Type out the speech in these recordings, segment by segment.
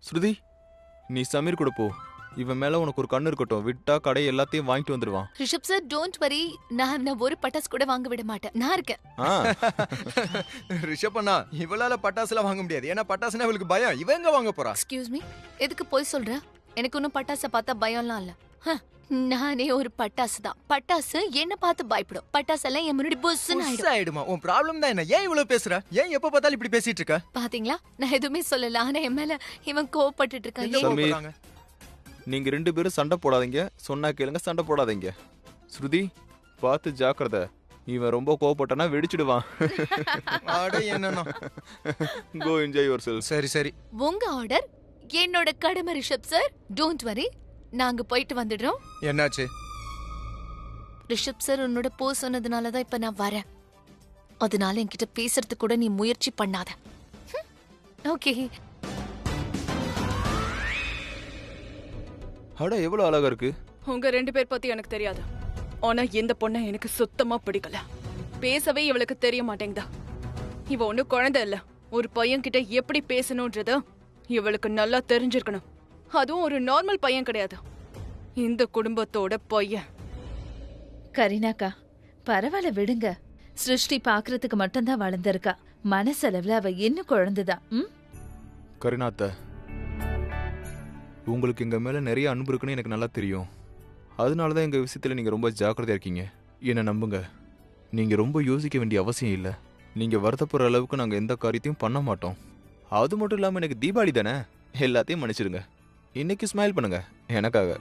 ஸ்ருதி, நீ சமீர் கூட போ. இவன் மேல உனக்கு ஒரு கண்ணு இருக்கட்டும். விட்டா கடை எல்லாத்தையும் வாங்கிட்டு வந்துடுவான். Rishabh sir, don't worry. நான் ஒரு பட்டாசு கூட வாங்க விட மாட்டேன். நான் இருக்கேன். ரிஷப் அண்ணா, இவளால பட்டாசுலாம் வாங்க முடியாது. ஏன்னா பட்டாசுனா இவளுக்கு பயம். இவ எங்க வாங்க போறா? எக்ஸ்கியூஸ் மீ, எதுக்கு போய் சொல்ற? எனக்கு ஒன்னும் பட்டாசை பார்த்தா பயம்லாம் இல்ல. நானே ஒரு பட்டாசு தான். பட்டாசு என்ன பார்த்து பயப்படும். பட்டாசு எல்லாம் என் முன்னாடி புஸ்ஸுன்னு ஆயிடுமா? உன் ப்ராப்ளம் தான் என்ன? ஏன் இவ்வளவு பேசுற? ஏன் எப்ப பார்த்தாலும் இப்படி பேசிட்டு இருக்க? பாத்தீங்களா, நான் எதுவுமே சொல்லல. ஆனா என் மேல இவன் கோவப்பட்டுட்டு இருக்கான். நீங்க 2 பேரும் சண்டை போடாதீங்க. சொன்னா கேளுங்க, சண்டை போடாதீங்க. ஸ்ருதி, பார்த்து ஜாக்கிரதை. இவன் ரொம்ப கோவப்பட்டானா வெடிச்சிடுவான். Go enjoy yourself. சரி சரி. உங்க ஆர்டர் என்னோட கடமை ரிஷப் சார். டோன்ட் வரி, நாங்க போயிட்டு வந்துடுறோம். என்னாச்சு? ரிஷப் சார் உன்னோட போ சொன்னதுனாலதான் இப்ப நான் வரேன். அதனால என்கிட்ட பேசுறதுக்கு கூட நீ முயற்சி பண்ணாத. ஓகே. அட, எவ்வளவு அழகா இருக்கு. உங்க 2 பேர் பத்தி எனக்கு தெரியாது. ஆனா இந்த பொண்ணை எனக்கு சுத்தமா பிடிக்கல. பேசவே இவளுக்கு தெரிய மாட்டேங்குதா. இவ ஒன்னும் குழந்தை இல்ல. ஒரு பையன் கிட்ட எப்படி பேசணும்ன்றது இவளுக்கு நல்லா தெரிஞ்சிருக்கணும். அதுவும் ஒரு நார்மல் பையன் கிடையாது, இந்த குடும்பத்தோட பையன். கரீனாக்கா, பரவாயில்ல விடுங்க. சிருஷ்டி பாக்குறதுக்கு மட்டும்தான் வளர்ந்திருக்கா. மனசளவுல அவ இன்னும் குழந்தைதான். கரீனாத்த, உங்களுக்கு எங்க மேல நிறைய அன்பு இருக்குன்னு எனக்கு நல்லா தெரியும். அதனாலதான் எங்க விஷயத்துல நீங்க ரொம்ப ஜாக்கிரதையா இருக்கீங்க. என்ன நம்புங்க, நீங்க ரொம்ப யோசிக்க வேண்டிய அவசியம் இல்லை. நீங்க வருத்தப்படுற அளவுக்கு நாங்க எந்த காரியத்தையும் பண்ண மாட்டோம். அது மட்டும் இல்லாம எனக்கு தீபாவளி தானே, எல்லாத்தையும் மன்னிச்சிடுங்க. இன்னைக்கு ஸ்மைல் பண்ணுங்க எனக்காக.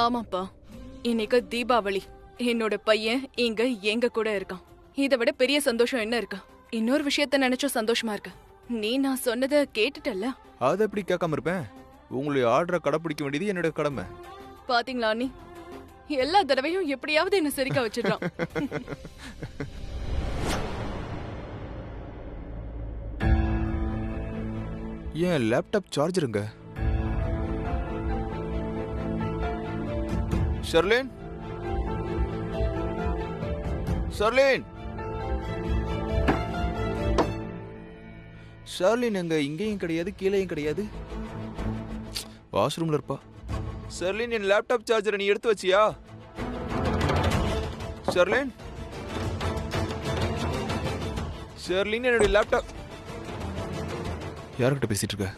ஆமாப்பா, இன்னைக்கு தீபாவளி. என்னோட பையன் இங்க எங்க கூட இருக்கான். இதை விட பெரிய சந்தோஷம் என்ன இருக்கா? இன்னொரு விஷயத்த நினைச்சும் சந்தோஷமா இருக்க. நீ நான் சொன்னதை கேட்டுட்டல்ல? அதை எப்படி கேட்காம இருப்பேன்? உங்களுடைய ஆர்டரை கடைப்பிடிக்க வேண்டியது என்னோட கடமை. பாத்தீங்களா, நீ எல்லா தடவையும் எப்படியாவது என்ன சிரிக்க வச்சிடறான். ஏன் லேப்டாப் சார்ஜருங்க? ஷர்லின், ஷர்லின், ஷர்லின் எங்க? இங்கேயும் கிடையாது, கீழேயும் கிடையாது. வாஷ்ரூம்ல இருப்பா. ஷர்லின், என் லேப்டாப் சார்ஜரை நீ எடுத்து வச்சியா? ஷர்லின், ஷர்லின், என்னுடைய லேப்டாப். யார்கிட்ட பேசிட்டு இருக்க?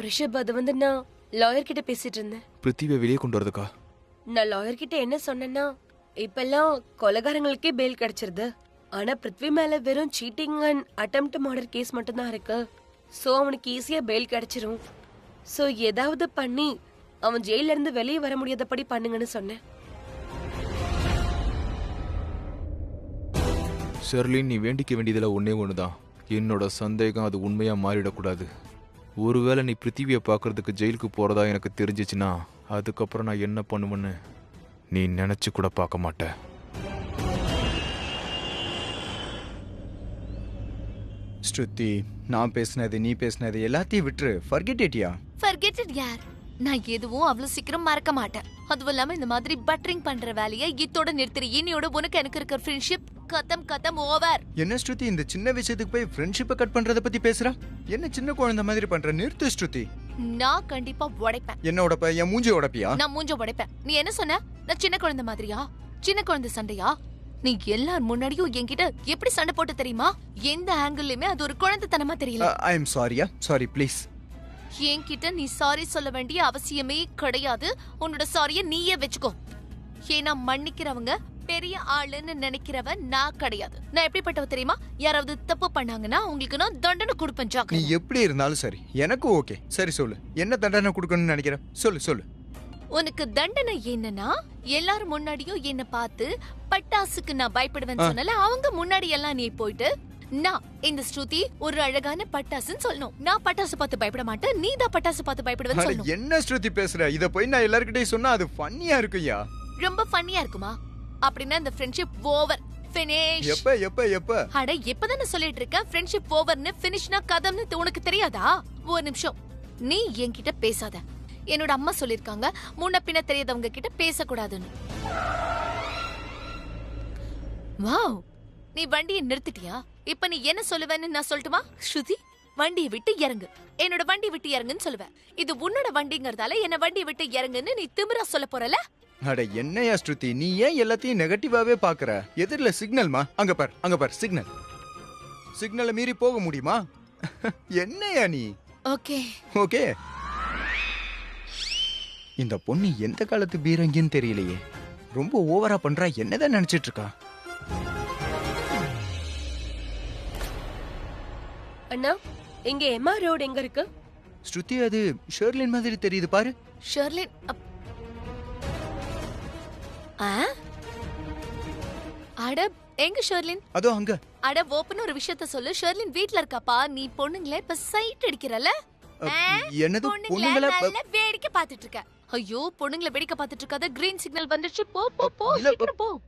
ரிஷப், அது நான் லாயர் கிட்ட பேசிட்டு இருந்தேன். பிருத்திவியை வெளியே கொண்டு வரதுக்கா? நான் லாயர் கிட்ட என்ன சொன்னேன்னா, இப்பெல்லாம் கொலைகாரங்களுக்கே பெயில் கிடைச்சிருது. ஆனா பிருத்வி மேல வெறும் cheating and attempt murder case மட்டும் தான் இருக்கு. சோ அவனுக்கு ஈஸியா பெயில் கிடைச்சிரும். சோ ஏதாவது பண்ணி அவன் ஜெயில இருந்து வெளியே வர முடியாதபடி பண்ணுங்கன்னு சொன்னேன். ஷர்லின், நீ வேண்டிக்க வேண்டியதுல ஒன்னே ஒண்ணுதான். என்னோட சந்தேகம் அது உண்மையா மாறிடக்கூடாது. ஒருவேளை நீ பிருத்திவியை பார்க்கறதுக்கு ஜெயிலுக்கு போறதா எனக்கு தெரிஞ்சிச்சுன்னா அதுக்கப்புறம் நான் என்ன பண்ணுவேன்னு நீ நினைச்சு கூட பார்க்க மாட்ட. ஸ்ருதி, நான் பேசினது, நீ பேசினது எல்லாத்தையும் விட்டுரு. ஃபர்கெட் இட்யா. ஃபர்கெட் இட் யார்? நான் எதுவும் அவ்வளவு சீக்கிரம் மறக்க மாட்டேன். அதுவும் இல்லாம இந்த மாதிரி பட்டரிங் பண்ற வேலையை இதோட நிறுத்துற. இன்னையோட உனக்கு எனக்கு இருக்கிற ஃப்ரெண்ட்ஷிப் கதம் ஓவர். என்ன ஸ்ருதி, இந்த சின்ன விஷயத்துக்கு போய் ஃப்ரெண்ட்ஷிப்பை கட் பண்றத பத்தி பேசுறா? என்ன சின்ன குழந்தை மாதிரி பண்ற? நிறுத்து ஸ்ருதி. நான் கண்டிப்பா உடைப்பேன். என்ன உடைப்ப? என் மூஞ்சி உடைப்பியா? நான் மூஞ்ச உடைப்பேன். நீ என்ன சொன்ன? நான் சின்ன குழந்தை மாதிரியா? சின்ன குழந்தை சண்டையா? நீ எல்லார் முன்னாடியும் என்கிட்ட எப்படி சண்டை போட்டு தெரியுமா? எந்த ஆங்கிள்லயுமே அது ஒரு குழந்தைத்தனமா தெரியல. ஐ எம் சாரியா. Sorry please. என்கிட்ட நீ சாரி சொல்ல வேண்டிய அவசியமே கிடையாது. உன்னோட சாரிய நீயே வச்சுக்கோ. ஏன்னா மன்னிக்கிறவங்க பெரிய ஆளுன்னு நினைக்கிறவன் நான் கிடையாது. நான் எப்படிப்பட்டவ தெரியுமா? யாராவது தப்பு பண்ணாங்கன்னா உங்களுக்கு நான் தண்டனை கொடுப்பேன். நீ எப்படி இருந்தாலும் சரி, எனக்கு ஓகே. சரி சொல்லு, என்ன தண்டனை கொடுக்கணும்னு நினைக்கிற? சொல்லு. உனக்கு தண்டனை என்னன்னா, எல்லாரும் முன்னாடியும் என்ன பார்த்து பட்டாசுக்கு நான் பயப்படுவேன்னு சொன்னல, அவங்க முன்னாடி எல்லாம் நீ போயிட்டு நான் இந்த ஸ்ருதி ஒரு அழகான பட்டாசுன்னு சொல்லணும். நான் பட்டாசு பார்த்து பயப்பட மாட்டேன், நீ தான் பட்டாசு பார்த்து பயப்படுவேன்னு சொல்லணும். என்ன ஸ்ருதி பேசுற? இத போய் நான் எல்லார்கிட்டயும் சொன்னா அது ஃபன்னியா இருக்குயா. ரொம்ப ஃபன்னியா இருக்குமா? அப்படின்னா இந்த ஃப்ரெண்ட்ஷிப் ஓவர். ஃபினிஷ். எப்ப? அட, எப்பதானே சொல்லிட்டு இருக்கேன் ஃப்ரெண்ட்ஷிப் ஓவர்னு. ஃபினிஷ்னா கதம்னு உனக்கு தெரியாதா? ஒரு நிமிஷம், நீ என்கிட்ட பேசாத. என்னோட அம்மா சொல்லிருக்காங்க முன்ன பின்ன தெரியாதவங்க கிட்ட பேசக்கூடாதுன்னு. வாவ், நீ வண்டியை நிறுத்திட்டியா? இப்ப நீ என்ன சொல்லுவேன்னு நான் சொல்லட்டுமா? ஸ்ருதி, வண்டியை விட்டு இறங்கு. என்னோட வண்டி விட்டு இறங்குன்னு சொல்லுவேன். இது உன்னோட வண்டிங்கறதால என்ன வண்டி விட்டு இறங்குன்னு நீ திமிரா சொல்ல போறல? அட என்னையா ஸ்ருதி, நீ ஏன் எல்லாத்தையும் நெகட்டிவாவே பாக்குற? எதிரில சிக்னல்மா, அங்க பார் சிக்னல். சிக்னலை மீறி போக முடியுமா? என்னையா நீ? Okay okay. இந்த பொண்ணு எந்த காலத்து பீரங்கின்னு தெரியலையே. ரொம்ப ஓவரா பண்றா. என்னதான் நினைச்சிட்டு இருக்கா? அண்ணா, இங்க எம்ஆர் ரோடு எங்க இருக்கு? ஸ்ருதி, அது ஷெர்லின் மாதிரி தெரியுது பாரு. ஷெர்லின் அட எங்க ஷெர்லின்? அதோ அங்க. அட ஓப்பன் ஒரு விஷயத்த சொல்லு. ஷெர்லின் வீட்ல இருக்காப்பா. நீ பொண்ணுங்களே இப்ப சைட் அடிக்கிறல? என்னது பொண்ணுங்கள பொண்ணுங்கள? நல்ல வேடிக்கை பார்த்துட்டு இருக்க. ஐயோ, பொண்ணுங்கள வேடிக்கை பார்த்துட்டு இருக்காத. கிரீன் சிக்னல் வந்துச்சு. போ போ போ, இல்ல, சீக்கிரம் போ.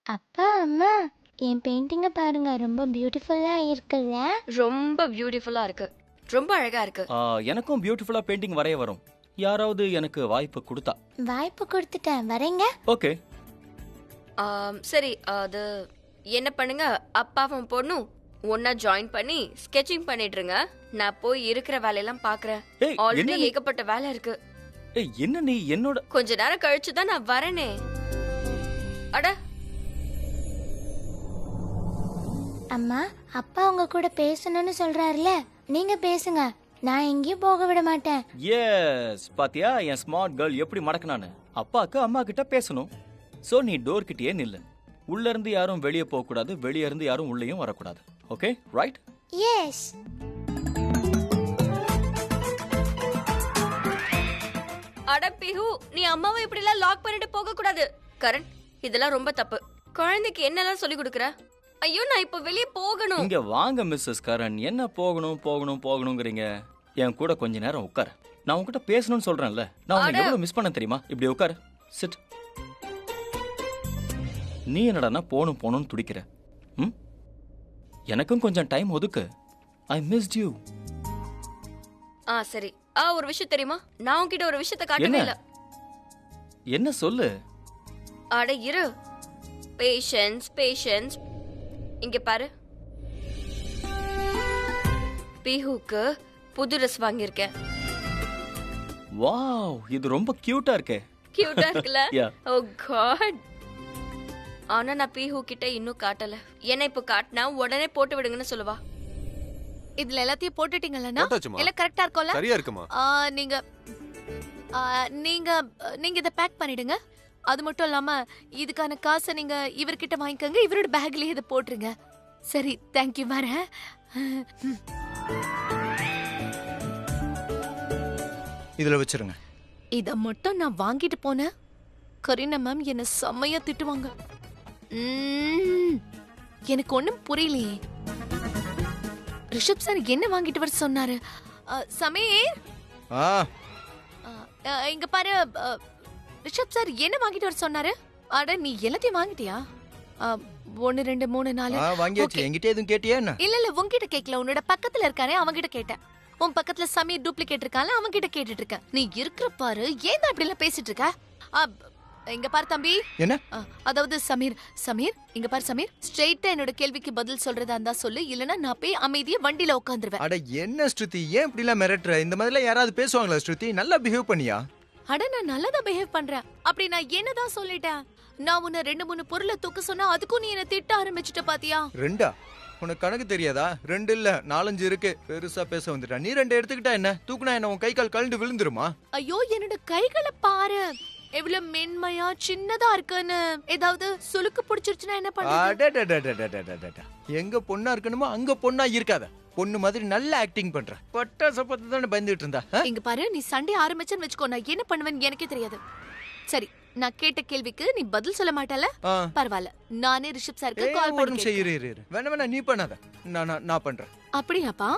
அப்பா அம்மா, என் பெயிண்டிங்கை பாருங்க, ரொம்ப பியூட்டிஃபுல்லா இருக்குல்ல? ரொம்ப பியூட்டிஃபுல்லா இருக்கு. ரொம்ப அழகா இருக்கு. எனக்கும் பியூட்டிஃபுல்லா பெயிண்டிங் வரைய வரும். யாராவது எனக்கு வாய்ப்பு கொடுத்தா. வாய்ப்பு கொடுத்துட்டேன், வரேங்க. ஓகே. சரி, அது என்ன பண்ணுங்க, அப்பாவும் பொண்ணும் ஒன்னா ஜாயின் பண்ணி ஸ்கெட்சிங் பண்ணிடுங்க. நான் போய் இருக்கிற வேலையெல்லாம் பாக்குறேன். ஏய், ஆல்ரெடி என்ன நீ- ஏகப்பட்ட வேலை இருக்கு. ஏய், என்ன நீ என்னோட கொஞ்ச நேரம் கழிச்சு தான் நான் வரேனே. அட, அம்மா, அப்பா உங்க கூட பேசணும்னு சொல்றாருல, நீங்க பேசுங்க. நான் எங்கேயும் போக விட மாட்டேன். எஸ், பாத்தியா என் ஸ்மார்ட் கேர்ள் எப்படி மடக்குனானு. அப்பாக்கு அம்மா கிட்ட பேசணும். சோ நீ டோர் கிட்டயே நில்லு. உள்ள இருந்து யாரும் வெளியே போக கூடாது, வெளியே இருந்து யாரும் உள்ளேயும் வரக்கூடாது. Okay, right? எஸ். அட பிஹு, நீ அம்மாவை இப்படி எல்லாம் லாக் பண்ணிட்டு போக கூடாது. கரண், இதெல்லாம் ரொம்ப தப்பு. குழந்தைக்கு என்னெல்லாம் சொல்லி கொடுக்கற? ஐயோ, நான் இப்ப வெளியே போகணும். இங்க வாங்க மிஸ்ஸஸ் கரண். என்ன போகணும் போகணும் போகணுங்கிறீங்க? என் கூட கொஞ்ச நேரம் உட்காரு. நான் உன்கிட்ட பேசணும்னு சொல்றேன்ல. நான் உன்னை அட. எவ்வளவு மிஸ் பண்ண தெரியுமா? இப்படி உட்காரு. சிட். நீ என்னடான்னா போகணும் போகணும்னு துடிக்கிற. ம், எனக்கும் கொஞ்சம் டைம் ஒதுக்கு. I missed you. சரி. ஒரு விஷயம் தெரியுமா? நான் உன்கிட்ட ஒரு விஷயத்தை காட்டவே என்ன? இல்ல. என்ன சொல்லு? அட இரு. Patience patience. இங்க பாரு, பிஹுக்கு புது ட்ரெஸ் வாங்கியிருக்கேன். வாவ், இது ரொம்ப கியூட்டா இருக்கே. கியூட்டா இருக்குல்ல? Yeah. ஓ காட். ஆனா நான் பிஹு கிட்ட இன்னும் காட்டல. என்ன இப்ப காட்டினா உடனே போட்டு விடுங்கன்னு சொல்லுவா. இதுல எல்லாத்தையும் போட்டுட்டீங்கல்லனா? போட்டாச்சுமா. எல்லாம் கரெக்ட்டா இருக்கும்ல? சரியா இருக்குமா? நீங்க நீங்க நீங்க இத பேக் பண்ணிடுங்க. அது மட்டும் இல்லாம இதுக்கான காசை நீங்க இவர்கிட்ட வாங்கிக்கங்க. இவரோட பேக்லயே இத போட்டுருங்க. சரி, தேங்க்யூ. வரேன். இதுல வச்சிருங்க. இத மட்டும் நான் வாங்கிட்டு போனேன், கரீனா மேம் என்ன செம்மையா திட்டுவாங்க. எனக்கு ஒண்ணும் புரியலையே. ரிஷப் சார் என்ன வாங்கிட்டு வர சொன்னாரு? சமீர், ஆ, இங்க பாரு. ரிஷப் சார் என்ன வாங்கிட்டு வர சொன்னாரு? அட, நீ எல்லாத்தையும் வாங்கிட்டியா? 1 2 3 4. வாங்கியாச்சு. Okay. என்கிட்ட எதுவும் கேட்டியா என்ன? இல்ல, உன்கிட்ட கேட்கல. உன்னோட பக்கத்துல இருக்கானே அவன்கிட்ட கேட்டேன். உன் பக்கத்துல சமீர் டூப்ளிகேட் இருக்கான்ல, அவன்கிட்ட கேட்டுட்டு இருக்கேன். நீ இருக்கிற பாரு, ஏன் அப்படி எல்லாம் பேசிட்டு இருக்க? இங்க பாரு தம்பி. என்ன? அதாவது சமீர் இங்க பாரு சமீர், ஸ்ட்ரெயிட்டா என்னோட கேள்விக்கு பதில் சொல்றதா இருந்தா சொல்லு, இல்லனா நான் போய் அமைதியா வண்டியில உட்காந்துருவேன். அட என்ன ஸ்ருதி, ஏன் இப்படி எல்லாம் மிரட்டுற? இந்த மாதிரிலாம் யாராவது பேசுவாங்களா ஸ்ருதி? நல்லா பிஹேவ் பண்ணியா? அட, நான் நல்லதா பிஹேவ் பண்றேன். அப்படி நான் என்னதான் சொல்லிட்டேன்? நான் உன்னை 2-3 பொருளை தூக்க சொன்னா அதுக்கும் நீ என்ன திட்ட ஆரம்பிச்சுட்ட பாத்தியா? 2ஆ? உனக்கு கணக்கு தெரியாதா? 2 இல்ல 4-5 இருக்கு. பெருசா பேச வந்துட்டா. நீ 2 எடுத்துக்கிட்டா என்ன? தூக்குனா என்ன உன் கை கால் கழண்டு விழுந்துருமா? ஐயோ என்னோட கைகளை பாரு, எவ்வளவு மென்மையா சின்னதா இருக்குன்னு. ஏதாவது சுளுக்கு பிடிச்சிருச்சுன்னா என்ன பண்றது? அடடடடடடடடட. எங்க பொண்ணா இருக்கணுமோ அங்க பொண்ணா இருக்காத. பொண்ணு மாதிரி நல்ல ஆக்டிங் பண்ற. பட்டாச பத்தி தானே பயந்துட்டு இருந்தா? இங்க பாரு, நீ சண்டே ஆரம்பிச்சேன்னு வெச்சுக்கோ, நான் என்ன பண்ணுவேன்னு எனக்கே தெரியாது. சரி, நான் கேட்ட கேள்விக்கு நீ பதில் சொல்ல மாட்டல? பரவாயில்ல, நானே ரிஷப் சாருக்கு கால் ஒரு நிமிஷம் பண்ணி இரு. வேணா நீ பண்ணாத, நான் பண்றேன். அப்படியாப்பா?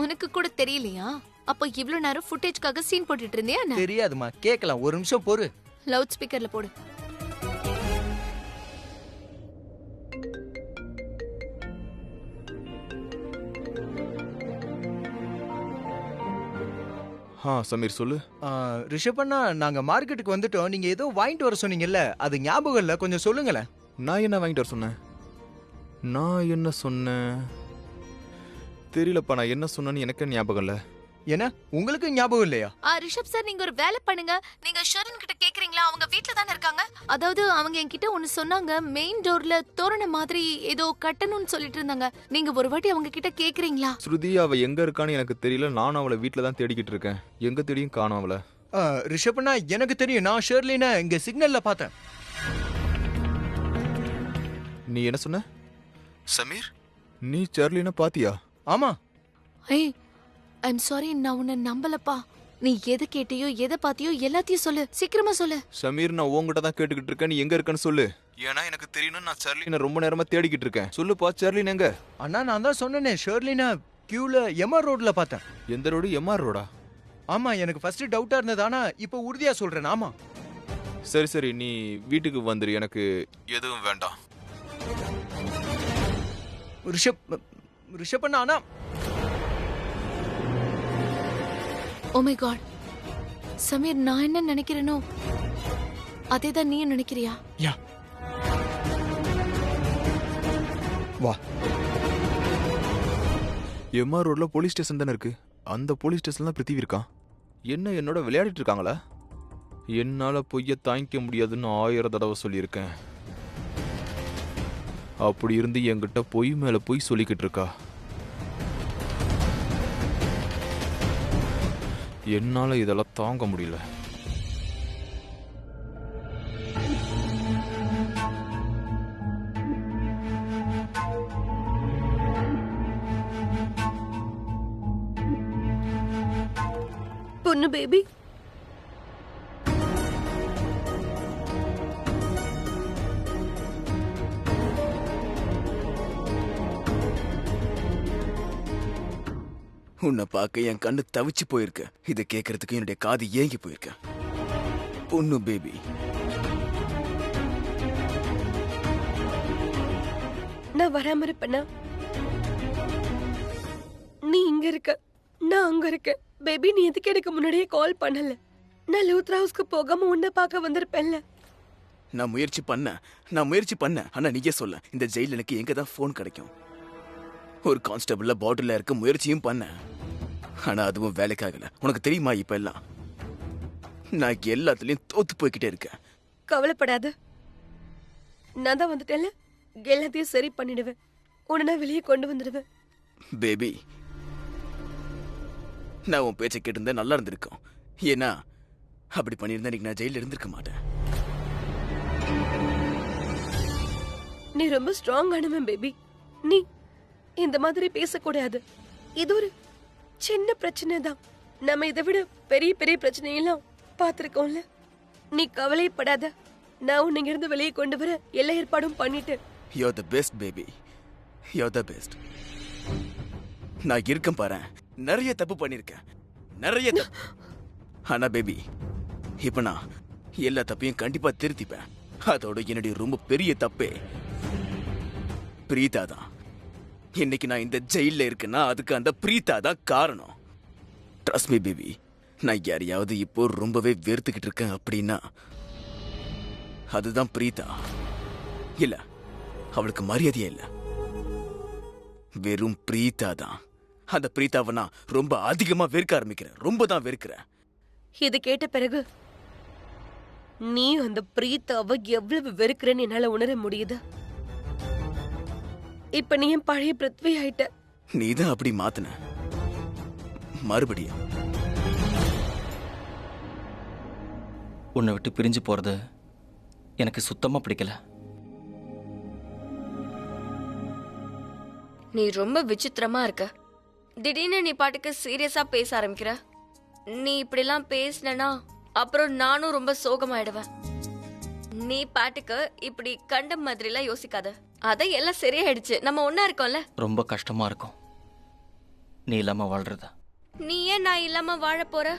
உனக்கு கூட தெரியலையா? அப்போ இவ்ளோ நேரம் ஃபுட்டேஜ்க்காக சீன் போட்டுட்டு இருந்தியா? தெரியாதுமா, கேக்கலாம். ஒரு நிமிஷம் பொறு. லவுட் ஸ்பீக்கர்ல போடு. சமீர் சொல்லு. ரிஷபண்ணா, நாங்க மார்க்கெட்டுக்கு வந்துட்டோம். நீங்க ஏதோ வாங்கிட்டு வர சொன்னீங்கல்ல, அது ஞாபகம் இல்ல, கொஞ்சம் சொல்லுங்களேன். நான் என்ன வாங்கிட்டு வர சொன்னேன்? நான் என்ன சொன்னேன் தெரியலப்பா. நான் என்ன சொன்னேன்னு எனக்கு ஞாபகம் இல்ல. என்ன, உங்களுக்கு ஞாபகம் இல்லையா? ரிஷப் சார், நீங்க ஒரு வேலை பண்ணுங்க. நீங்க ஷரன் கிட்ட கேக்குறீங்களா? அவங்க வீட்ல தானே இருக்காங்க. அதாவது அவங்க என்கிட்ட ஒன்னு சொன்னாங்க, மெயின் டோர்ல தோரண மாதிரி ஏதோ கட்டணும்னு சொல்லிட்டு இருந்தாங்க. நீங்க ஒரு வாட்டி அவங்க கிட்ட கேக்குறீங்களா? ஸ்ருதி அவ எங்க இருக்கான்னு எனக்கு தெரியல. நானும் அவளை வீட்ல தான் தேடிக்கிட்டு இருக்கேன். எங்க தேடியும் காணோம் அவளை. ரிஷபண்ணா, எனக்கு தெரியும். நான் ஷெர்லினை இங்க சிக்னல்ல பார்த்தேன். நீ என்ன சொன்ன சமீர்? நீ ஷெர்லினை பாத்தியா? ஆமா. ஐய், ஐம் சாரி, நான் உன்னை நம்பலப்பா. நீ எதை கேட்டியோ எதை பாத்தியோ எல்லாத்தையும் சொல்லு, சீக்கிரமா சொல்லு. சமீர், நான் உங்ககிட்ட தான் கேட்டுக்கிட்டு இருக்கேன். நீ எங்க இருக்கன்னு சொல்லு. ஏன்னா எனக்கு தெரியணும். நான் ஷெர்லினை ரொம்ப நேரமா தேடிக்கிட்டு இருக்கேன். சொல்லுப்பா, ஷெர்லின் எங்க? அண்ணா, நான் தான் சொன்னேனே, ஷெர்லினை கியூல எம்ஆர் ரோட்ல பார்த்தேன். எந்த ரோடு? எம்ஆர் ரோடா? ஆமா, எனக்கு ஃபர்ஸ்ட் டவுட்டா இருந்தது, ஆனா இப்போ உறுதியா சொல்றேன். ஆமா. சரி, நீ வீட்டுக்கு வந்துரு. எனக்கு எதுவும் வேண்டாம். ரிஷபண்ணா, ஆனா ஓ மை காட் சமீர், நான் என்ன நினைக்கிறேனோ அதேதான் நீ நினைக்கிறியா? யா, வா. எம்ஆர் ரோட்ல போலீஸ் ஸ்டேஷன் தானே இருக்கு. அந்த போலீஸ் ஸ்டேஷன்ல தான் பிருத்திவி இருக்கான். என்ன என்னோட விளையாடிட்டு இருக்காங்களா? என்னால பொய்ய தாங்கிக்க முடியாதுன்னு 1000 தடவை சொல்லியிருக்கேன். அப்படி இருந்து என்கிட்ட பொய் மேல பொய் சொல்லிக்கிட்டு இருக்கா. என்னால இதெல்லாம் தாங்க முடியல. பொண்ணு பேபி, உன்னை பார்க்க என் கண்ணு தவிச்சு போயிருக்கு. இதை கேட்கறதுக்கு என்னுடைய காது ஏங்கி போயிருக்கு. பொண்ணு பேபி, நான் வராம இருப்பேனா? நீ இங்க இருக்க, நான் அங்க இருக்கேன். பேபி, நீ எதுக்கு எனக்கு முன்னாடியே கால் பண்ணல? நான் லூத்ரா ஹவுஸ்க்கு போகாம உன்னை பார்க்க வந்திருப்பேன்ல. நான் முயற்சி பண்ணேன். ஆனா நீயே சொல்ல, இந்த ஜெயில எனக்கு எங்க தான் போன் கிடைக்கும்? ஒரு கான்ஸ்டபிள்ல பாட்டில இருக்க முயற்சியும் பண்ணேன். ஆனா அதுவும் வேலைக்காகல. உனக்கு தெரியுமா, இப்ப எல்லாம் நான் எல்லாத்துலயும் தோத்து போய்கிட்டே இருக்கேன். கவலைப்படாத, நான் தான் வந்துட்டேன்ல. எல்லாத்தையும் சரி பண்ணிடுவேன். உன்னை நான் வெளியே கொண்டு வந்துடுவேன். பேபி, நான் உன் பேச்சை கேட்டிருந்தா நல்லா இருந்திருக்கும். ஏன்னா அப்படி பண்ணியிருந்தா இன்னைக்கு நான் ஜெயில இருந்திருக்க மாட்டேன். நீ ரொம்ப ஸ்ட்ராங் ஆனவன் பேபி. நீ இந்த மாதிரி பேசக்கூடாது. இது ஒரு சின்ன பிரச்சனை தான். நம்ம இதை விட பெரிய பெரிய பிரச்சனையெல்லாம் பார்த்திருக்கோம்ல. நீ கவலைப்படாத, நான் உன்னை இங்கிருந்து வெளியே கொண்டு வர எல்லா ஏற்பாடும் பண்ணிட்டு. You're the best, baby. You're the best. நான் இருக்கேன் பாரு. நிறைய தப்பு பண்ணிருக்கேன். நிறைய தப்பு. ஆனா பேபி, இப்ப நான் எல்லா தப்பையும் கண்டிப்பா திருத்திப்பேன். அதோட என்னுடைய ரொம்ப பெரிய தப்பே பிரீதா தான். இன்னைக்கு நான் இந்த ஜெயில இருக்கேன்னா அதுக்கு அந்த பிரீதா தான் காரணம். Trust me baby. நான் யாரையாவது இப்போ ரொம்பவே வெறுத்துக்கிட்டு இருக்கேன் அப்படின்னா அதுதான் பிரீதா. இல்ல, அவளுக்கு மரியாதையே இல்ல. வெறும் பிரீதா தான். அந்த பிரீதாவை நான் ரொம்ப அதிகமா வெறுக்க ஆரம்பிக்கிறேன். ரொம்ப தான் வெறுக்கிறேன். இது கேட்ட பிறகு நீ அந்த பிரீத்தாவை எவ்வளவு வெறுக்கிறேன்னு என்னால உணர முடியுது. இப்ப நீ என் பழைய பிருத்வி ஆயிட்ட. நீதான் அப்படி மாத்துன மறுபடியும். உன்னை விட்டு பிரிஞ்சு போறது எனக்கு சுத்தமா பிடிக்கல. நீ ரொம்ப விசித்திரமா இருக்க. திடீர்னு நீ பாட்டுக்கு சீரியஸா பேச ஆரம்பிக்கிற. நீ இப்படிலாம் பேசினா அப்புறம் நானும் ரொம்ப சோகமாயிடுவேன். நீ பாட்டுக்கு இப்படி கண்ட மாதிரிலாம் யோசிக்காத. அதான் எல்லாம் சரியாயிடுச்சு. நம்ம ஒன்னா இருக்கோம்ல. ரொம்ப கஷ்டமா இருக்கும் நீ இல்லாம வாழ்றதா. நீ ஏன் நான் இல்லாம வாழ போற?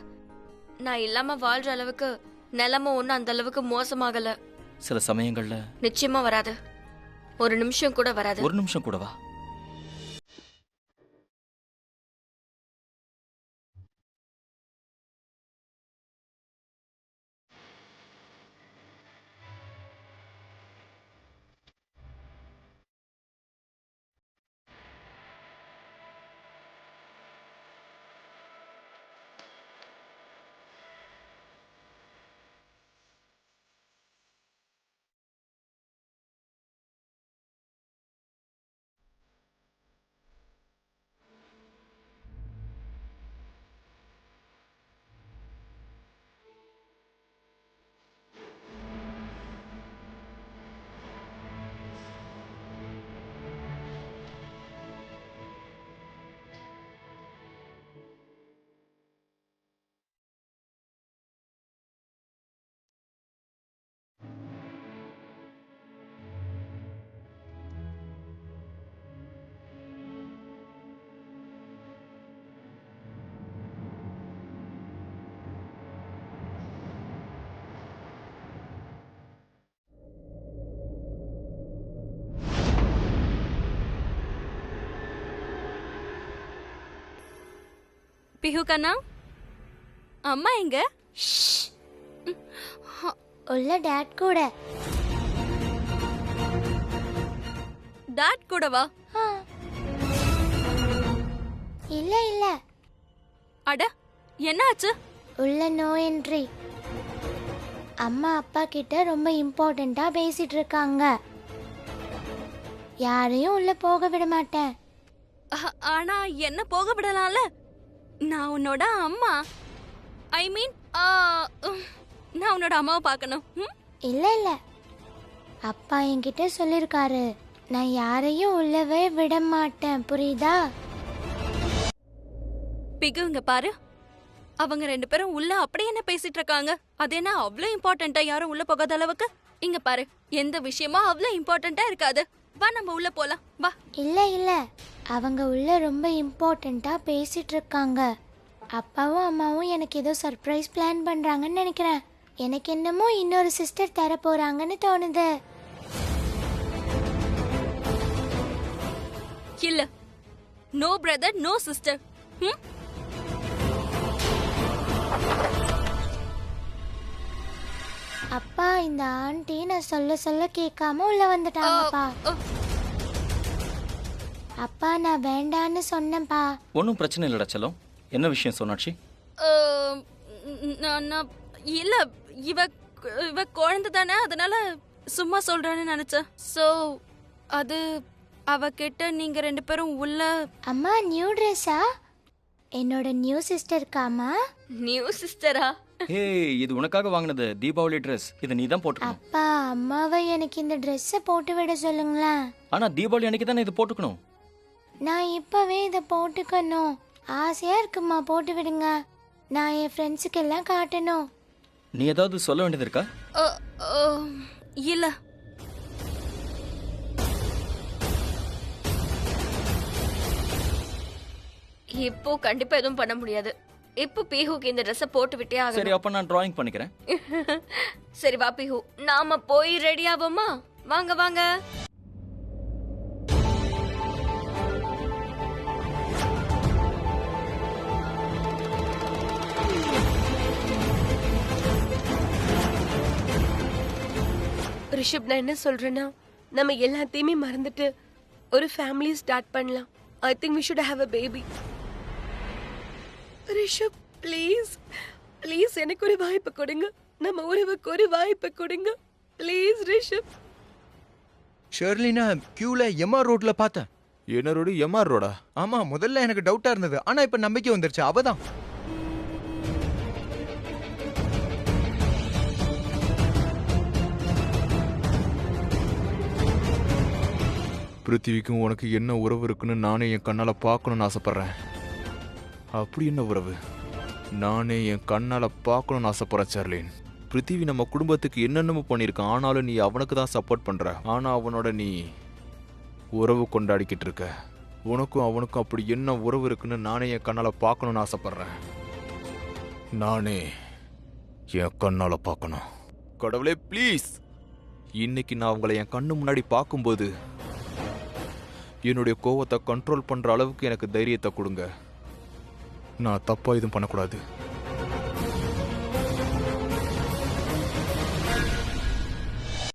நான் இல்லாம வாழ்ற அளவுக்கு நிலைமை ஒன்னும் அந்த அளவுக்கு மோசமாகல. சில சமயங்கள்ல நிச்சயமா வராது. ஒரு நிமிஷம் கூட வராது. ஒரு நிமிஷம் கூடவா? பிஹு கண்ணா, அம்மா எங்க? உள்ள டாட் கூட. டாட் கூடவா? இல்ல இல்ல. அட, என்னாச்சு? உள்ள நோ என்ட்ரி. அம்மா அப்பா கிட்ட ரொம்ப இம்பார்ட்டண்டா பேசிட்டு இருக்காங்க. யாரையும் உள்ள போக விட மாட்டேன். ஆனா என்ன போக விடலாம்ல? நான் உன்னோட அம்மா. ஐ மீன் நான் உன்னோட அம்மாவை பார்க்கணும். இல்ல இல்ல, அப்பா என்கிட்ட சொல்லிருக்காரு, நான் யாரையும் உள்ளவே விட மாட்டேன், புரியுதா? பிகு, இங்க பாரு. அவங்க ரெண்டு பேரும் உள்ள அப்படி என்ன பேசிட்டு இருக்காங்க? அது என்ன அவ்வளவு இம்பார்ட்டண்டா யாரும் உள்ள போகாத அளவுக்கு? இங்க பாரு, எந்த விஷயமா அவ்வளவு இம்பார்ட்டண்டா இருக்காது. வா, நம்ம உள்ள போலாம், வா. இல்ல இல்ல, அவங்க உள்ள ரொம்ப இம்பார்ட்டண்டா பேசிட்டு இருக்காங்க. அப்பாவும் அம்மாவும் எனக்கு ஏதோ சர்ப்ரைஸ் பிளான் பண்றாங்கன்னு நினைக்கிறேன். எனக்கு என்னமோ இன்னொரு சிஸ்டர் தர போறாங்கன்னு தோணுது. இல்ல, நோ பிரதர், நோ சிஸ்டர். அப்பா, இந்த ஆண்டி நான் சொல்ல சொல்ல கேட்காம உள்ள வந்துட்டாங்கப்பா. அப்பா, நான் வேண்டான்னு சொன்னேன்ப்பா. ஒன்றும் பிரச்சனை இல்லடா செல்லம். என்ன விஷயம் சோனாட்சி? இல்ல, இவ குழந்தை தானே, அதனால சும்மா சொல்றான்னு நினைச்சேன். சோ அது அவகிட்ட நீங்க ரெண்டு பேரும் உள்ள. அம்மா, நியூ ட்ரெஸ்ஸா? என்னோட நியூ சிஸ்டர்க்காமா? நியூ சிஸ்டரா? ஏய், இது உனக்காக வாங்கினது தீபாவளி ட்ரெஸ். இதை நீ தான் போட்டுக்கணும். அப்பா, அம்மாவை எனக்கு இந்த ட்ரெஸ்ஸை போட்டு விட சொல்லுங்களேன். ஆனா தீபாவளி அன்னைக்கு தானே இது போட்டுக்கணும். நான் இப்பவே இதை போட்டுக்கணும். ஆசையா இருக்குமா, போட்டு விடுங்க. நான் என் ஃப்ரெண்ட்ஸுக்கு எல்லாம் காட்டணும். நீ ஏதாவது சொல்ல வேண்டியது இருக்கா? இல்ல. இப்போ கண்டிப்பா எதுவும் பண்ண முடியாது. இப்போ பிஹுக்கு இந்த ட்ரெஸ் போட்டு விட்டே ஆகணும். சரி, அப்ப நான் டிராயிங் பண்ணிக்கிறேன். சரி வா பிஹு, நாம போய் ரெடி ஆவோமா? வாங்க வாங்க. ரிஷப், நான் என்ன சொல்றேன்னா, நம்ம எல்லாத்தையுமே மறந்துட்டு ஒரு ஃபேமிலி ஸ்டார்ட் பண்ணலாம். I think we should have a baby. Rishabh, please please எனக்கு ஒரு வாய்ப்பு கொடுங்க. நம்ம உறவுக்கு ஒரு வாய்ப்பு கொடுங்க ப்ளீஸ் ரிஷப். ஷெர்லினா கியூல எம்ஆர் ரோட்ல பார்த்தேன். என்ன ரோடு? எம்ஆர் ரோடா? ஆமா, முதல்ல எனக்கு டவுட்டா இருந்தது, ஆனா இப்ப நம்பிக்கை வந்துருச்சு. அவதான். பிருத்திவிக்கும் உனக்கு என்ன உறவு இருக்குன்னு நானே என் கண்ணால பார்க்கணும்னு ஆசைப்படுறேன். அப்படி என்ன உறவு? நானே என் கண்ணால பார்க்கணும்னு ஆசைப்படுறேன் ஷெர்லின். பிருத்திவி நம்ம குடும்பத்துக்கு என்னென்னமோ பண்ணியிருக்கான், ஆனாலும் நீ அவனுக்கு தான் சப்போர்ட் பண்ற. ஆனா அவனோட நீ உறவு கொண்டாடிக்கிட்டு இருக்க. உனக்கும் அவனுக்கும் அப்படி என்ன உறவு இருக்குன்னு நானே என் கண்ணால பார்க்கணும்னு ஆசைப்படுறேன். நானே என் கண்ணால பார்க்கணும். கடவுளே ப்ளீஸ், இன்னைக்கு நான் உங்களை என் கண்ணு முன்னாடி பார்க்கும்போது என்னுடைய கோவத்தை கண்ட்ரோல் பண்ற அளவுக்கு எனக்கு தைரியத்தை கொடுங்க. நான் தப்பா எதுவும் பண்ணக்கூடாது.